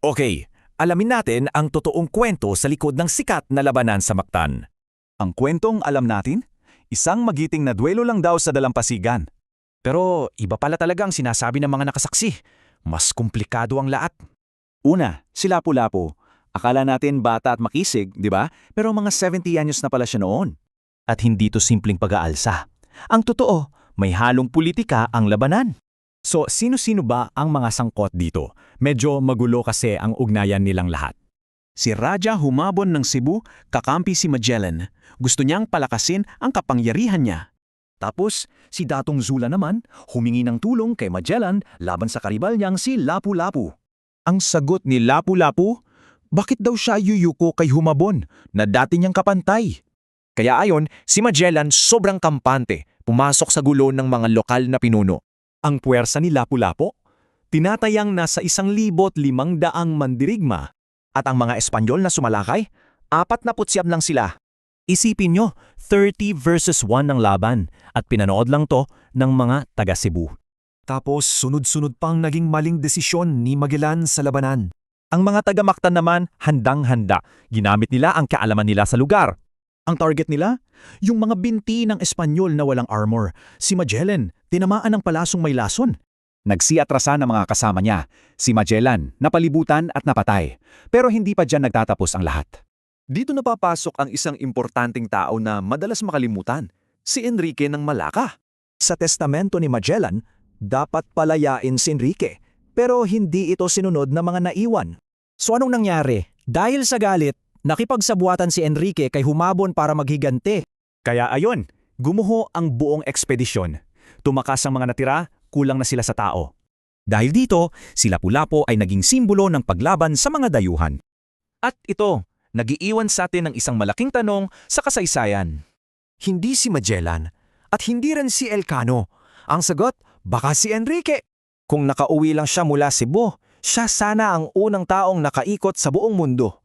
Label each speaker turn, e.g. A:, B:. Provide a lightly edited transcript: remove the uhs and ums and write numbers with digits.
A: Okay, alamin natin ang totoong kwento sa likod ng sikat na labanan sa Mactan.
B: Ang kwentong alam natin, isang magiting na duelo lang daw sa dalampasigan.
C: Pero iba pala talaga ang sinasabi ng mga nakasaksi. Mas komplikado ang lahat.
B: Una, si Lapu-Lapu. Akala natin bata at makisig, di ba? Pero mga 70 anyos na pala siya noon.
C: At hindi to simpleng pag-aalsa. Ang totoo, may halong politika ang labanan.
A: So, sino-sino ba ang mga sangkot dito? Medyo magulo kasi ang ugnayan nilang lahat.
D: Si Raja Humabon ng Cebu, kakampi si Magellan. Gusto niyang palakasin ang kapangyarihan niya.
E: Tapos, si Datong Zula naman, humingi ng tulong kay Magellan laban sa karibal niyang si Lapu-Lapu.
F: Ang sagot ni Lapu-Lapu, bakit daw siya yuyuko kay Humabon na dati niyang kapantay?
C: Kaya ayon, si Magellan sobrang kampante, pumasok sa gulo ng mga lokal na pinuno.
A: Ang puwersa ni Lapu-Lapu, tinatayang nasa 1,500 mandirigma.
C: At ang mga Espanyol na sumalakay, 49 lang sila. Isipin nyo, 30 versus 1 ang laban at pinanood lang to ng mga taga Cebu.
A: Tapos sunod-sunod pang naging maling desisyon ni Magellan sa labanan. Ang mga taga Mactan naman handang-handa. Ginamit nila ang kaalaman nila sa lugar.
E: Ang target nila? Yung mga binti ng Espanyol na walang armor. Si Magellan, tinamaan ng palasong may lason.
B: Nagsiatrasa ng mga kasama niya, si Magellan, napalibutan at napatay. Pero hindi pa dyan nagtatapos ang lahat.
G: Dito napapasok ang isang importanteng tao na madalas makalimutan, si Enrique ng Malacca.
E: Sa testamento ni Magellan, dapat palayain si Enrique, pero hindi ito sinunod ng mga naiwan.
H: So anong nangyari? Dahil sa galit, nakipagsabuatan si Enrique kay Humabon para maghigante.
A: Kaya ayon, gumuho ang buong ekspedisyon. Tumakas ang mga natira, kulang na sila sa tao. Dahil dito, si Lapu-Lapu ay naging simbolo ng paglaban sa mga dayuhan.
C: At ito, nagiiwan sa atin ng isang malaking tanong sa kasaysayan.
H: Hindi si Magellan at hindi rin si Elcano. Ang sagot, baka si Enrique. Kung nakauwi lang siya mula Cebu, siya sana ang unang taong nakaikot sa buong mundo.